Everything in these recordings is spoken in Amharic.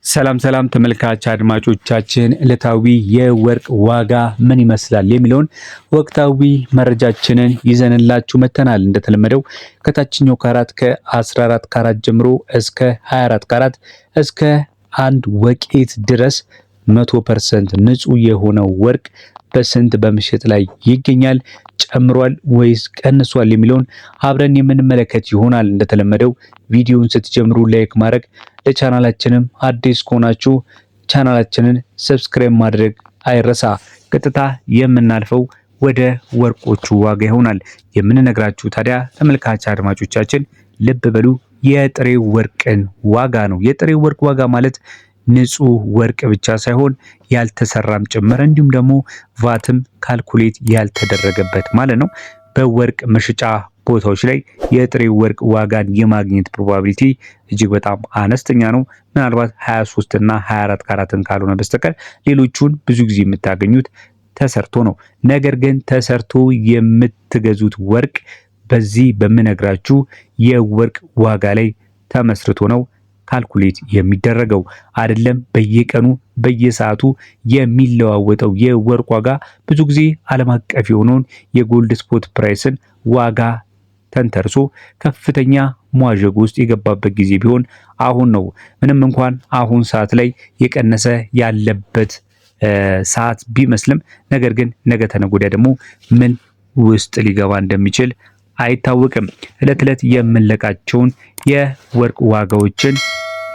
ሰላም ተመልካች አድማጮቻችን ዕለታዊ የወርቅ ዋጋ ምን ይመስላል የሚለውን ወቅታዊ መረጃችንን ይዘንላችሁ መተናል። እንደተለመደው ከታችኛው ካራት ከ14 ካራት ጀምሮ እስከ 24 ካራት እስከ አንድ ወቄት ድረስ 100% ንጹህ የሆነው ወርቅ በስንት በምሽት ላይ ይገኛል? ጨምሯል ወይስ ቀንሷል የሚለውን አብረን የምንመለከት ይሆናል። እንደተለመደው ቪዲዮውን ስትጀምሩ ላይክ ማድረግ፣ ለቻናላችንም አዲስ ከሆናችሁ ቻናላችንን ሰብስክራይብ ማድረግ አይረሳ። ቀጥታ የምናልፈው ወደ ወርቆቹ ዋጋ ይሆናል የምንነግራችሁ። ታዲያ ተመልካች አድማጮቻችን ልብ በሉ፣ የጥሬ ወርቅን ዋጋ ነው። የጥሬ ወርቅ ዋጋ ማለት ንጹህ ወርቅ ብቻ ሳይሆን ያልተሰራም ጭምር እንዲሁም ደግሞ ቫትም ካልኩሌት ያልተደረገበት ማለት ነው። በወርቅ መሸጫ ቦታዎች ላይ የጥሬ ወርቅ ዋጋን የማግኘት ፕሮባቢሊቲ እጅግ በጣም አነስተኛ ነው። ምናልባት 23 እና 24 ካራትን ካልሆነ በስተቀር ሌሎቹን ብዙ ጊዜ የምታገኙት ተሰርቶ ነው። ነገር ግን ተሰርቶ የምትገዙት ወርቅ በዚህ በምነግራችሁ የወርቅ ዋጋ ላይ ተመስርቶ ነው ካልኩሌት የሚደረገው። አይደለም በየቀኑ በየሰዓቱ የሚለዋወጠው የወርቅ ዋጋ ብዙ ጊዜ ዓለም አቀፍ የሆነውን የጎልድ ስፖት ፕራይስን ዋጋ ተንተርሶ ከፍተኛ መዋዠቅ ውስጥ የገባበት ጊዜ ቢሆን አሁን ነው። ምንም እንኳን አሁን ሰዓት ላይ የቀነሰ ያለበት ሰዓት ቢመስልም ነገር ግን ነገ ተነገ ወዲያ ደግሞ ምን ውስጥ ሊገባ እንደሚችል አይታወቅም። ዕለት ዕለት የምንለቃቸውን የወርቅ ዋጋዎችን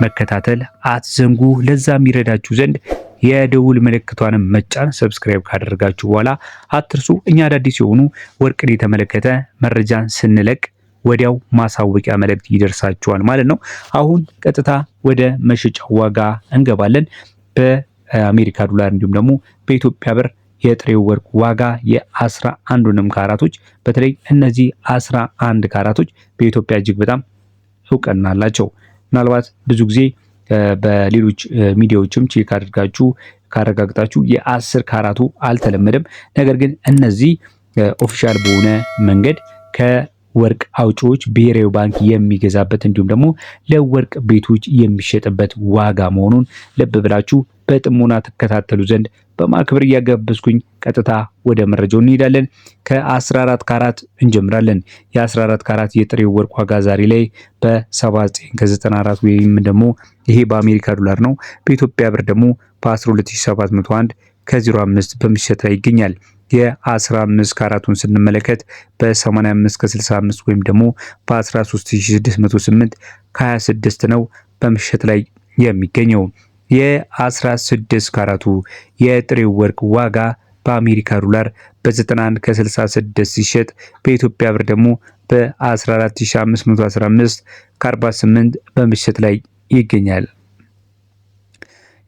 መከታተል አትዘንጉ። ለዛም ይረዳችሁ ዘንድ የደውል ምልክቷንም መጫን ሰብስክራይብ ካደረጋችሁ በኋላ አትርሱ። እኛ አዳዲስ የሆኑ ወርቅን የተመለከተ መረጃን ስንለቅ ወዲያው ማሳወቂያ መልእክት ይደርሳችኋል ማለት ነው። አሁን ቀጥታ ወደ መሸጫው ዋጋ እንገባለን። በአሜሪካ ዶላር እንዲሁም ደግሞ በኢትዮጵያ ብር የጥሬው ወርቅ ዋጋ የ11ዱንም ካራቶች በተለይ እነዚህ 11 ካራቶች በኢትዮጵያ እጅግ በጣም እውቅና አላቸው። ምናልባት ብዙ ጊዜ በሌሎች ሚዲያዎችም ቼክ አድርጋችሁ ካረጋግጣችሁ የ10 ካራቱ አልተለመደም። ነገር ግን እነዚህ ኦፊሻል በሆነ መንገድ ከወርቅ አውጪዎች ብሔራዊ ባንክ የሚገዛበት እንዲሁም ደግሞ ለወርቅ ቤቶች የሚሸጥበት ዋጋ መሆኑን ልብ ብላችሁ በጥሞና ተከታተሉ ዘንድ በማክበር እያጋበዝኩኝ ቀጥታ ወደ መረጃው እንሄዳለን። ከ14 ካራት እንጀምራለን። የ14 ካራት የጥሬው ወርቅ ዋጋ ዛሬ ላይ በ79.94 ወይም ደግሞ ይሄ በአሜሪካ ዶላር ነው። በኢትዮጵያ ብር ደግሞ በ12701 ከ05 በምሽት ላይ ይገኛል። የ15 ካራቱን ስንመለከት በ85.65 ወይም ደግሞ በ13608 ከ26 ነው በምሽት ላይ የሚገኘው። የ16 ካራቱ የጥሬው ወርቅ ዋጋ በአሜሪካ ዶላር በ91.66 ሲሸጥ በኢትዮጵያ ብር ደግሞ በ14515 ከ48 በምሽት ላይ ይገኛል።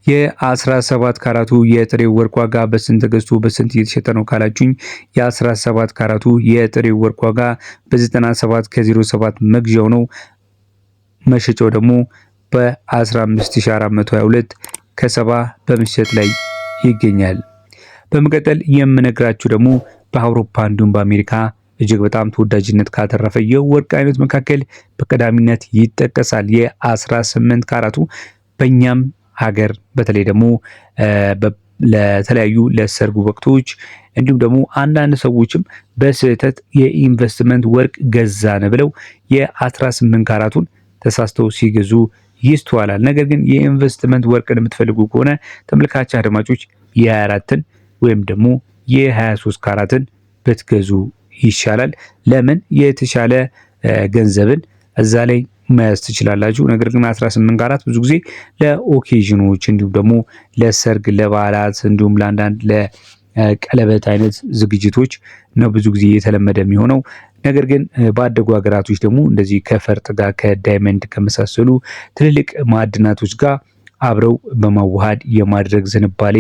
የ17 ካራቱ የጥሬው ወርቅ ዋጋ በስንት ገዝቶ በስንት እየተሸጠ ነው ካላችሁኝ፣ የ17 ካራቱ የጥሬው ወርቅ ዋጋ በ97 ከ07 መግዣው ነው። መሸጫው ደግሞ በ15422 ከ70 በምሽት ላይ ይገኛል። በመቀጠል የምነግራችሁ ደግሞ በአውሮፓ እንዲሁም በአሜሪካ እጅግ በጣም ተወዳጅነት ካተረፈ የወርቅ አይነት መካከል በቀዳሚነት ይጠቀሳል። የ18 ካራቱ በእኛም ሀገር በተለይ ደግሞ ለተለያዩ ለሰርጉ ወቅቶች እንዲሁም ደግሞ አንዳንድ ሰዎችም በስህተት የኢንቨስትመንት ወርቅ ገዛን ብለው የ18 ካራቱን ተሳስተው ሲገዙ ይስተዋላል። ነገር ግን የኢንቨስትመንት ወርቅን የምትፈልጉ ከሆነ ተመልካች አድማጮች የ24ን ወይም ደግሞ የ23 ካራትን ብትገዙ ይሻላል። ለምን? የተሻለ ገንዘብን እዛ ላይ መያዝ ትችላላችሁ። ነገር ግን 18 ካራት ብዙ ጊዜ ለኦኬዥኖች እንዲሁም ደግሞ ለሰርግ፣ ለበዓላት እንዲሁም ለአንዳንድ ለቀለበት አይነት ዝግጅቶች ነው ብዙ ጊዜ የተለመደ የሚሆነው። ነገር ግን ባደጉ ሀገራቶች ደግሞ እንደዚህ ከፈርጥ ጋር ከዳይመንድ ከመሳሰሉ ትልልቅ ማዕድናቶች ጋር አብረው በማዋሃድ የማድረግ ዝንባሌ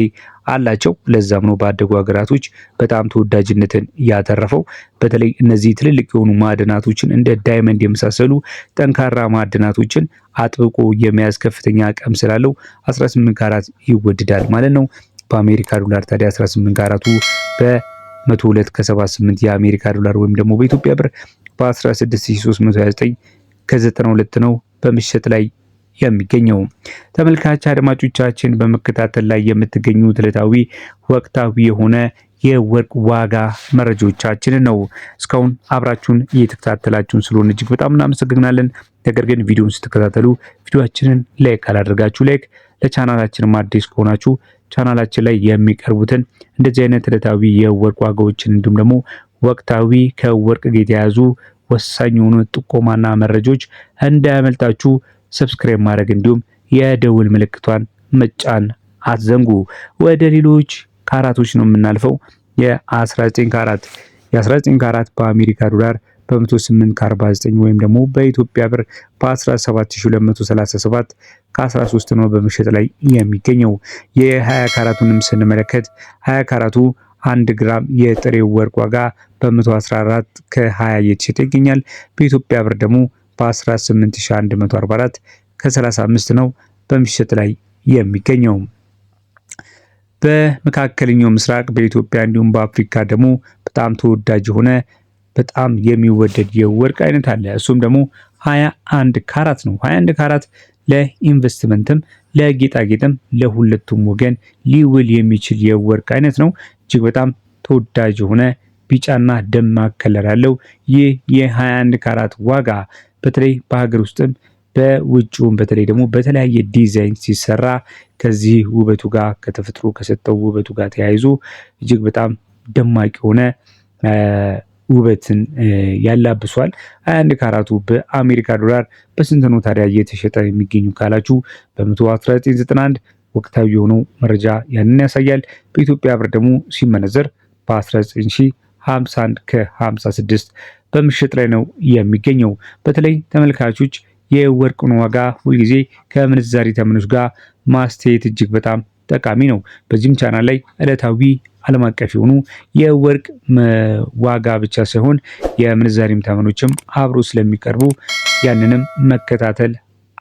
አላቸው። ለዛም ነው ባደጉ ሀገራቶች በጣም ተወዳጅነትን ያተረፈው። በተለይ እነዚህ ትልልቅ የሆኑ ማዕድናቶችን እንደ ዳይመንድ የመሳሰሉ ጠንካራ ማዕድናቶችን አጥብቆ የመያዝ ከፍተኛ አቅም ስላለው 18 ካራት ይወደዳል ማለት ነው። በአሜሪካ ዶላር ታዲያ 18 ካራቱ በ102 ከ78 የአሜሪካ ዶላር ወይም ደግሞ በኢትዮጵያ ብር በ16329 ከ92 ነው በምሽት ላይ የሚገኘው። ተመልካች አድማጮቻችን በመከታተል ላይ የምትገኙት ዕለታዊ ወቅታዊ የሆነ የወርቅ ዋጋ መረጃዎቻችንን ነው። እስካሁን አብራችሁን እየተከታተላችሁን ስለሆነ እጅግ በጣም እናመሰግናለን። ነገር ግን ቪዲዮውን ስትከታተሉ ቪዲዮአችንን ላይክ ካላደረጋችሁ ላይክ፣ ለቻናላችንም አዲስ ከሆናችሁ ቻናላችን ላይ የሚቀርቡትን እንደዚህ አይነት ዕለታዊ የወርቅ ዋጋዎችን እንዲሁም ደግሞ ወቅታዊ ከወርቅ ጋር የተያያዙ ወሳኝ የሆኑ ጥቆማና መረጃዎች እንዳያመልጣችሁ ሰብስክራይብ ማድረግ እንዲሁም የደውል ምልክቷን መጫን አትዘንጉ። ወደ ሌሎች ካራቶች ነው የምናልፈው። የ19 ካራት የ19 ካራት በአሜሪካ ዶላር በ108 ከ49 ወይም ደግሞ በኢትዮጵያ ብር በ17237 ከ13 ነው በመሸጥ ላይ የሚገኘው። የ20 ካራቱንም ስንመለከት 20 ካራቱ 1 ግራም የጥሬ ወርቅ ዋጋ በ114 ከ20 እየተሸጠ ይገኛል። በኢትዮጵያ ብር ደግሞ በ18144 ከ35 ነው በመሸጥ ላይ የሚገኘው። በመካከለኛው ምስራቅ በኢትዮጵያ እንዲሁም በአፍሪካ ደግሞ በጣም ተወዳጅ የሆነ በጣም የሚወደድ የወርቅ አይነት አለ። እሱም ደግሞ 21 ካራት ነው። 21 ካራት ለኢንቨስትመንትም ለጌጣጌጥም ለሁለቱም ወገን ሊውል የሚችል የወርቅ አይነት ነው። እጅግ በጣም ተወዳጅ የሆነ ቢጫና ደማቅ ከለር ያለው ይህ የ21 ካራት ዋጋ በተለይ በሀገር ውስጥም በውጭውም በተለይ ደግሞ በተለያየ ዲዛይን ሲሰራ ከዚህ ውበቱ ጋር ከተፈጥሮ ከሰጠው ውበቱ ጋር ተያይዞ እጅግ በጣም ደማቅ የሆነ ውበትን ያላብሷል። 21 ካራቱ በአሜሪካ ዶላር በስንት ነው ታዲያ እየተሸጠ የሚገኙ ካላችሁ በ11991 ወቅታዊ የሆነው መረጃ ያንን ያሳያል። በኢትዮጵያ ብር ደግሞ ሲመነዘር በ19051 ከ56 በምሽጥ ላይ ነው የሚገኘው። በተለይ ተመልካቾች የወርቅን ዋጋ ሁልጊዜ ከምንዛሪ ተመኖች ጋር ማስተያየት እጅግ በጣም ጠቃሚ ነው። በዚህም ቻናል ላይ ዕለታዊ ዓለም አቀፍ የሆኑ የወርቅ ዋጋ ብቻ ሳይሆን የምንዛሪም ተመኖችም አብሮ ስለሚቀርቡ ያንንም መከታተል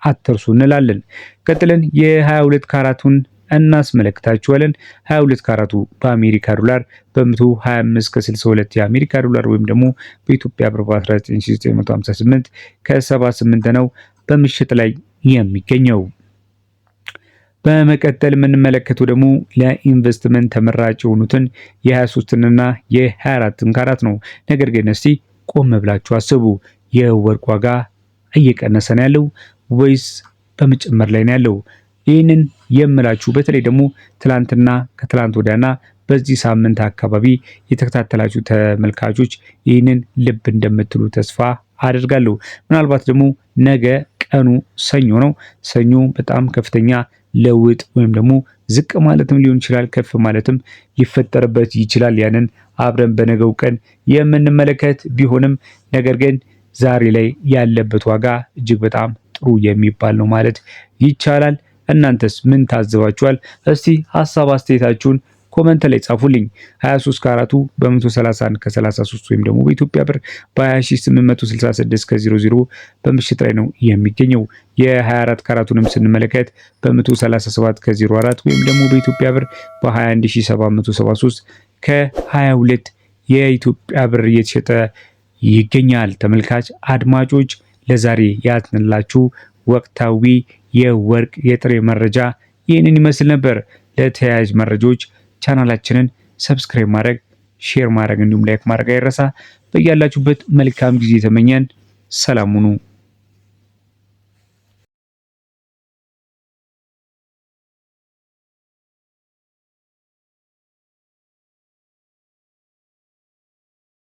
አትርሱ እንላለን። ቀጥለን የ22 ካራቱን እናስመለክታችኋለን። 22 ካራቱ በአሜሪካ ዶላር በ125 ከ62 የአሜሪካ ዶላር ወይም ደግሞ በኢትዮጵያ ብር በ19958 ከ78 ነው በምሽጥ ላይ የሚገኘው። በመቀጠል የምንመለከተው ደግሞ ለኢንቨስትመንት ተመራጭ የሆኑትን የ23ና የ24 ካራት ነው። ነገር ግን እስቲ ቆም ብላችሁ አስቡ። የወርቅ ዋጋ እየቀነሰ ነው ያለው ወይስ በመጨመር ላይ ነው ያለው? ይህንን የምላችሁ በተለይ ደግሞ ትላንትና ከትላንት ወዲያና በዚህ ሳምንት አካባቢ የተከታተላችሁ ተመልካቾች ይህንን ልብ እንደምትሉ ተስፋ አደርጋለሁ። ምናልባት ደግሞ ነገ ቀኑ ሰኞ ነው። ሰኞ በጣም ከፍተኛ ለውጥ ወይም ደግሞ ዝቅ ማለትም ሊሆን ይችላል፣ ከፍ ማለትም ሊፈጠርበት ይችላል። ያንን አብረን በነገው ቀን የምንመለከት ቢሆንም ነገር ግን ዛሬ ላይ ያለበት ዋጋ እጅግ በጣም ጥሩ የሚባል ነው ማለት ይቻላል። እናንተስ ምን ታዘባችኋል? እስቲ ሀሳብ አስተያየታችሁን ኮመንት ላይ ጻፉልኝ። 23 ካራቱ በ131 ከ33 ወይም ደግሞ በኢትዮጵያ ብር በ20866 ከ00 በምሽጥ ላይ ነው የሚገኘው። የ24 ካራቱንም ስንመለከት በ137 ከ04 ወይም ደግሞ በኢትዮጵያ ብር በ21773 ከ22 የኢትዮጵያ ብር እየተሸጠ ይገኛል። ተመልካች አድማጮች ለዛሬ ያትንላችሁ ወቅታዊ የወርቅ የጥሬ መረጃ ይህንን ይመስል ነበር። ለተያያዥ መረጃዎች ቻናላችንን ሰብስክራይብ ማድረግ፣ ሼር ማድረግ እንዲሁም ላይክ ማድረግ አይረሳ። በያላችሁበት መልካም ጊዜ ተመኘን። ሰላም ሁኑ።